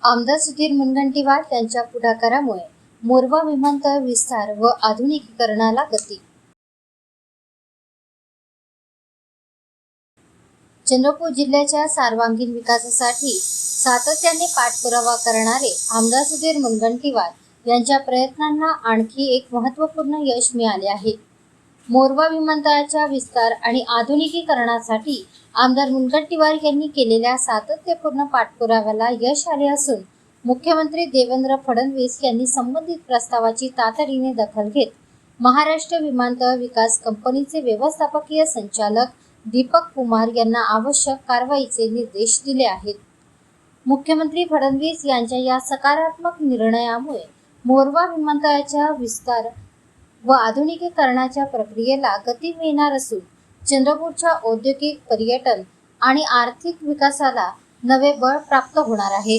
आमदार सुधीर मुनगंटीवार यांच्या पुढाकारामुळे मोरवा विमानतळ विस्तार व आधुनिकीकरणाला गती. चंद्रपूर जिल्ह्याच्या सर्वांगीण विकासासाठी सातत्याने पाठपुरावा करणारे आमदार सुधीर मुनगंटीवार यांच्या प्रयत्नांना आणखी एक महत्त्वपूर्ण यश मिळाले आहे. मोरवा विमानतळाच्या विस्तार आणि आधुनिकीकरणासाठी आमदार मुनगंटीवार यांनी केलेल्या सातत्यपूर्ण पाठपुराव्याला यश आले असून मुख्यमंत्री देवेंद्र फडणवीस यांनी संबंधित प्रस्तावाची तातडीने दखल घेत महाराष्ट्र विमानतळ विकास कंपनीचे व्यवस्थापकीय संचालक दीपक कुमार यांना आवश्यक कारवाईचे निर्देश दिले आहेत. मुख्यमंत्री फडणवीस यांच्या या सकारात्मक निर्णयामुळे मोरवा विमानतळाच्या विस्तार व आधुनिकीकरणाच्या प्रक्रियेला गती मिळणार असून चंद्रपूरच्या औद्योगिक, पर्यटन आणि आर्थिक विकासाला नवे बळ प्राप्त होणार आहे.